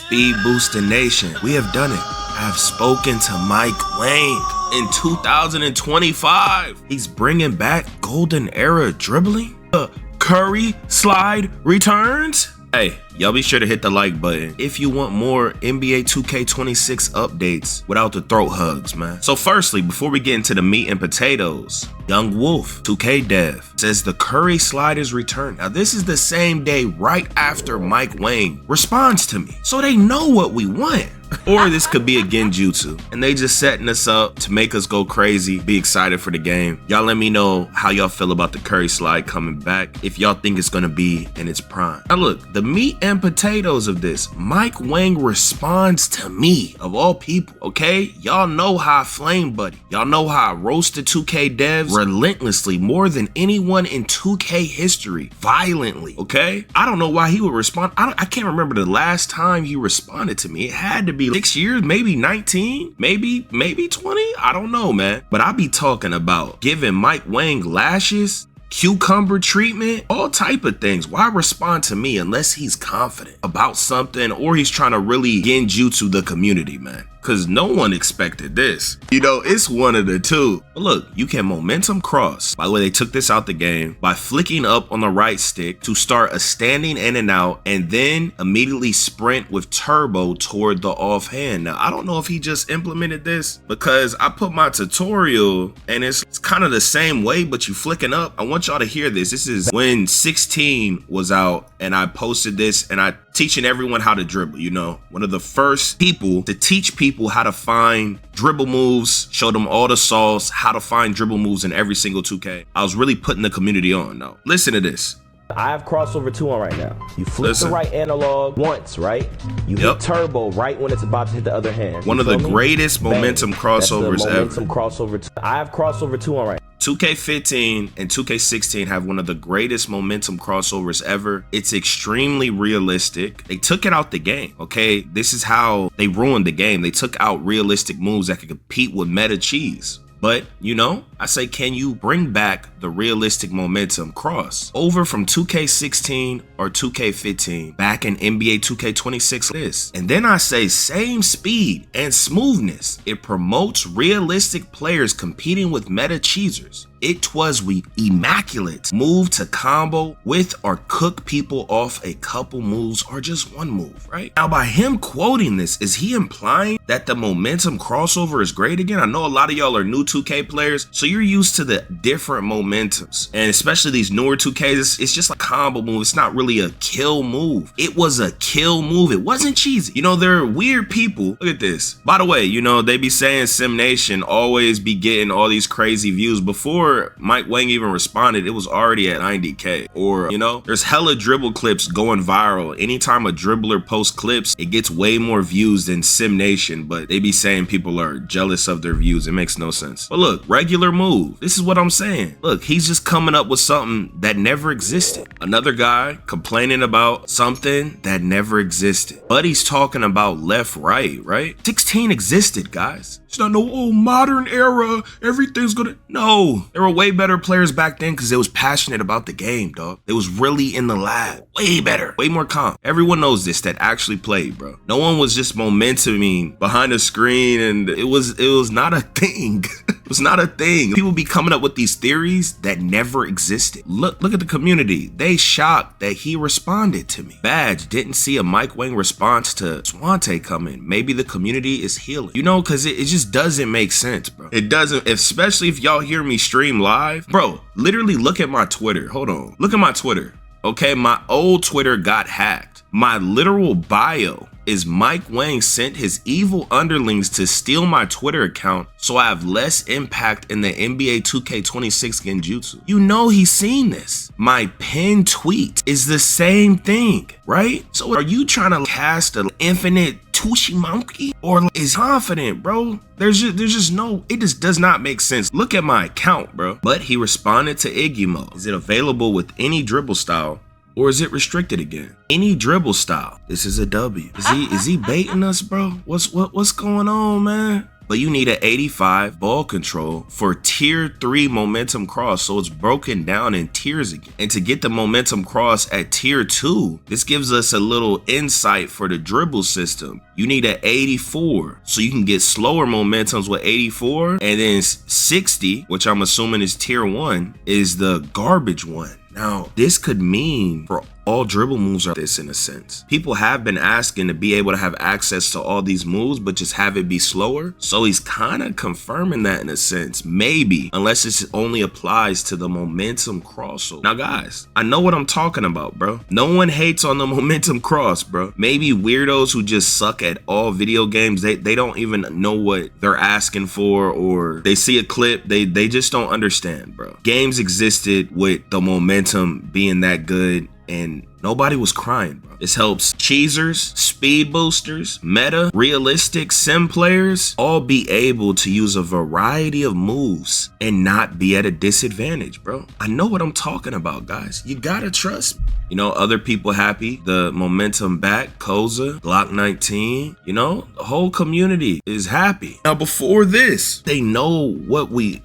Speed Boosting Nation, we have done it. I have spoken to Mike Wang. In 2025, he's bringing back golden era dribbling. The Curry slide returns. Hey, y'all be sure to hit the like button if you want more NBA 2K26 updates without the throat hugs, man. So firstly, before we get into the meat and potatoes, Young Wolf 2K Dev says the Curry slide is returned. Now this is the same day right after Mike Wang responds to me, so they know what we want. Or this could be a genjutsu, and they just setting us up to make us go crazy, be excited for the game. Y'all let me know how y'all feel about the Curry slide coming back, if y'all think it's gonna be in its prime. Now look, the meat and potatoes of this, Mike Wang responds to me, of all people, okay? Y'all know how I flame buddy. Y'all know how I roasted 2K devs relentlessly, more than anyone in 2K history, violently, okay? I don't know why he would respond. I can't remember the last time he responded to me. It had to be 6 years, maybe 19, maybe 20. I don't know, man. But I be talking about giving Mike Wang lashes, cucumber treatment, all type of things. Why respond to me unless he's confident about something or he's trying to really genjutsu the community, man? Because no one expected this. You know, it's one of the two. But look, you can momentum cross. By the way, they took this out the game by flicking up on the right stick to start a standing in and out, and then immediately sprint with turbo toward the offhand. Now, I don't know if he just implemented this, because I put my tutorial and it's kind of the same way, but you flicking up. I want y'all to hear this. This is when 16 was out and I posted this, and I teaching everyone how to dribble. You know, one of the first people to teach people how to find dribble moves, show them all the sauce, how to find dribble moves in every single 2K. I was really putting the community on though. Listen to this. I have crossover 2 on right now. You flip the right analog once, right? You hit turbo right when it's about to hit the other hand. One of the greatest momentum crossovers ever. Momentum crossover. I have crossover 2 on right now. 2K15 and 2K16 have one of the greatest momentum crossovers ever. It's extremely realistic. They took it out the game, okay? This is how they ruined the game. They took out realistic moves that could compete with meta cheese. But, you know, I say, can you bring back the realistic momentum cross over from 2K16 or 2K15 back in NBA 2K26 this? And then I say, same speed and smoothness. It promotes realistic players competing with meta cheesers. It was immaculate. Move to combo with or cook people off a couple moves or just one move, right? Now, by him quoting this, is he implying that the momentum crossover is great again? I know a lot of y'all are new 2K players, so you're used to the different momentums. And especially these newer 2Ks, it's just a combo move. It's not really a kill move. It was a kill move. It wasn't cheesy. You know, there are weird people. Look at this. By the way, you know, they be saying Sim Nation always be getting all these crazy views. Before Mike Wang even responded, it was already at 90K. Or, you know, there's hella dribble clips going viral. Anytime a dribbler posts clips, it gets way more views than Sim Nation, but they be saying people are jealous of their views. It makes no sense. But look, regular move. This is what I'm saying. Look, he's just coming up with something that never existed. Another guy complaining about something that never existed. But he's talking about left, right? 16 existed, guys. It's not no modern era, everything's gonna. No, there were way better players back then because they was passionate about the game, dog. They was really in the lab. Way better, way more calm. Everyone knows this that actually played, bro. No one was just momentuming behind the screen, and it was not a thing. It was not a thing. People be coming up with these theories that never existed. Look at the community. They shocked that he responded to me. Badge didn't see a Mike Wang response to Swante coming. Maybe the community is healing. You know, because it just doesn't make sense, bro. It doesn't, especially if y'all hear me stream live. Bro, literally look at my Twitter. Hold on. Look at my Twitter. Okay, my old Twitter got hacked. My literal bio is Mike Wang sent his evil underlings to steal my Twitter account so I have less impact in the NBA 2K26 genjutsu. You know he's seen this. My pinned tweet is the same thing, right? So are you trying to cast an infinite Tushi monkey, or is confident, bro? There's just no, it just does not make sense. Look at my account, bro. But he responded to Iggy. Is it available with any dribble style? Or is it restricted again? Any dribble style. This is a W. Is he baiting us, bro? What's going on, man? but you need an 85 ball control for tier 3 momentum cross. So it's broken down in tiers again. And to get the momentum cross at tier 2, this gives us a little insight for the dribble system. You need an 84, so you can get slower momentums with 84, and then 60, which I'm assuming is tier 1, is the garbage one. Now, this could mean for all dribble moves are this in a sense. People have been asking to be able to have access to all these moves, but just have it be slower. So he's kind of confirming that in a sense, maybe, unless this only applies to the momentum crossover. Now, guys, I know what I'm talking about, bro. No one hates on the momentum cross, bro. Maybe weirdos who just suck at all video games, they don't even know what they're asking for, or they see a clip, they just don't understand, bro. Games existed with the momentum being that good, and nobody was crying, bro. This helps cheesers, speed boosters, meta, realistic sim players all be able to use a variety of moves and not be at a disadvantage, bro. I know what I'm talking about, guys. You gotta trust me. You know, other people happy. The momentum back, Koza, Glock 19, you know, the whole community is happy. Now, before this, they know what we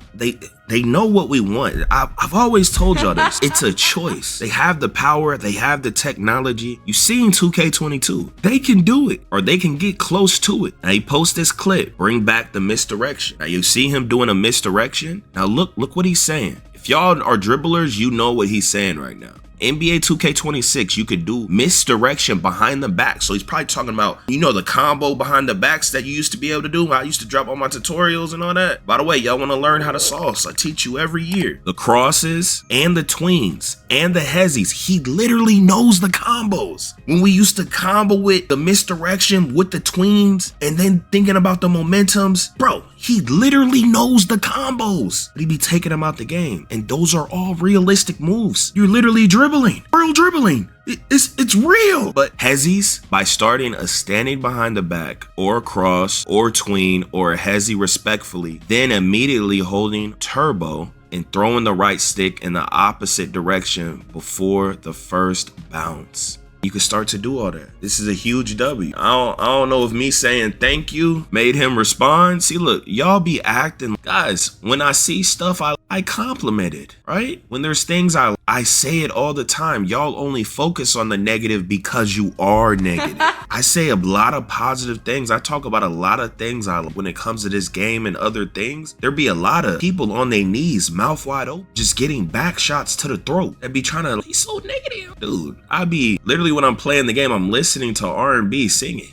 know what we want. I've always told y'all this. It's a choice. They have the power. They have the technology. You see in 2K22, they can do it, or they can get close to it. Now, he posts this clip, bring back the misdirection. Now, you see him doing a misdirection. Now, look what he's saying. If y'all are dribblers, you know what he's saying right now. NBA 2K26, you could do misdirection behind the back. So he's probably talking about, you know, the combo behind the backs that you used to be able to do. I used to drop all my tutorials and all that. By the way, y'all want to learn how to sauce? I teach you every year. The crosses and the tweens and the hezzies. He literally knows the combos. When we used to combo with the misdirection with the tweens and then thinking about the momentums, bro, he literally knows the combos. He be taking them out the game. And those are all realistic moves. You're literally dribbling, real dribbling. It's real. But hezzies, by starting a standing behind the back or a cross or tween or a hezzy respectfully, then immediately holding turbo and throwing the right stick in the opposite direction before the first bounce. You can start to do all that. This is a huge W. I don't know if me saying thank you made him respond. See, look, y'all be acting. Guys, when I see stuff, I compliment it, right? When there's things I say it all the time. Y'all only focus on the negative because you are negative. I say a lot of positive things. I talk about a lot of things when it comes to this game and other things. There be a lot of people on their knees, mouth wide open, just getting back shots to the throat. They be trying to, he's so negative. Dude, I be literally, when I'm playing the game, I'm listening to R&B singing.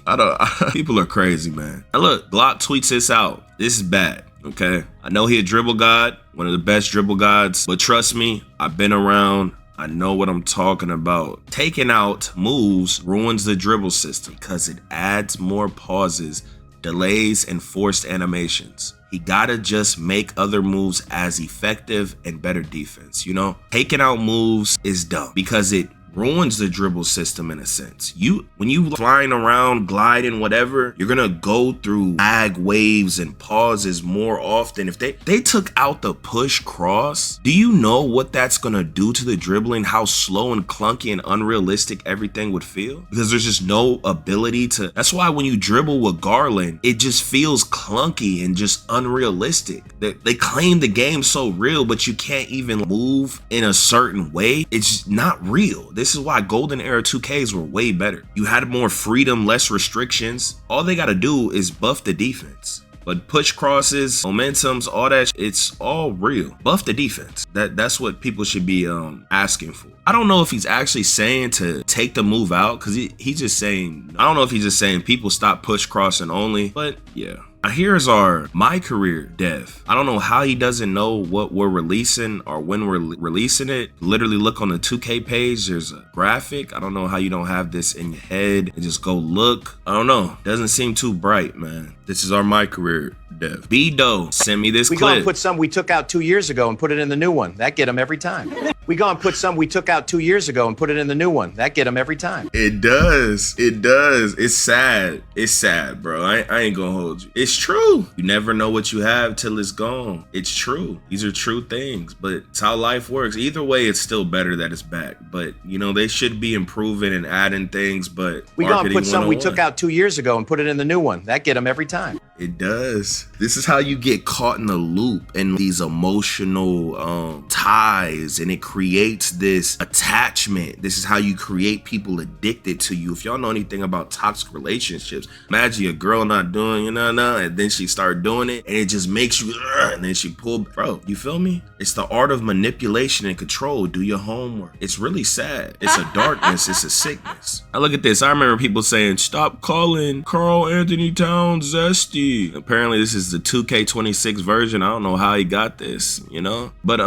People are crazy, man. Now look, Glock tweets this out. This is bad. Okay, I know he a dribble god, one of the best dribble gods, but trust me, I've been around. I know what I'm talking about. Taking out moves ruins the dribble system because it adds more pauses, delays, and forced animations. He gotta just make other moves as effective and better defense, you know? Taking out moves is dumb because it ruins the dribble system in a sense. When you flying around, gliding, whatever, you're gonna go through lag waves and pauses more often. If they took out the push cross, do you know what that's gonna do to the dribbling? How slow and clunky and unrealistic everything would feel? Because there's just no ability to. That's why when you dribble with Garland, it just feels clunky and just unrealistic. They claim the game so real, but you can't even move in a certain way. It's not real. This is why Golden Era 2Ks were way better. You had more freedom, less restrictions. All they gotta do is buff the defense. But push crosses, momentums, all that, it's all real. Buff the defense. That's what people should be asking for. I don't know if he's actually saying to take the move out, because he's just saying, I don't know if he's just saying people stop push crossing only, but yeah. Now here's our My Career dev. I don't know how he doesn't know what we're releasing or when we're releasing it. Literally look on the 2K page, there's a graphic. I don't know how you don't have this in your head and just go look. I don't know, doesn't seem too bright, man. This is our My Career dev. B-Do, send me this clip. We gonna put some we took out 2 years ago and put it in the new one. That get them every time. We gonna put some we took out 2 years ago and put it in the new one. That get them every time. It does. It does. It's sad. It's sad, bro. I ain't gonna hold you. It's true. You never know what you have till it's gone. It's true. These are true things, but it's how life works. Either way, it's still better that it's back. But, you know, they should be improving and adding things, but we gonna put some we took out 2 years ago and put it in the new one. That get them every time. It does. This is how you get caught in a loop and these emotional ties, and it creates this attachment. This is how you create people addicted to you. If y'all know anything about toxic relationships, imagine a girl not doing and then she start doing it, and it just makes you, and then she pull. Bro, you feel me? It's the art of manipulation and control. Do your homework. It's really sad. It's a darkness. It's a sickness. Now look at this. I remember people saying, stop calling Karl Anthony Towns zesty. Apparently this is the 2K26 version. I don't know how he got this, you know? But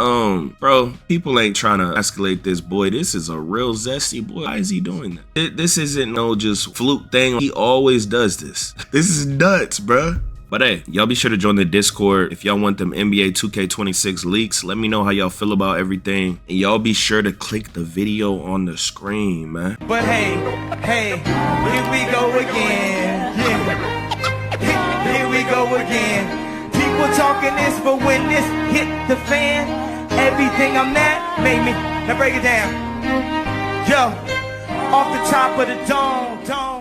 bro, people ain't trying to escalate this boy. This is a real zesty boy. Why is he doing that? This isn't no just fluke thing. He always does this. This is nuts, bro. But hey, y'all be sure to join the Discord. If y'all want them NBA 2K26 leaks, let me know how y'all feel about everything. And y'all be sure to click the video on the screen, man. But hey, here we go again. Yeah. Here we go again. People talking this, but when this hit the fan, everything I'm at made me. Now break it down. Yo, off the top of the dome.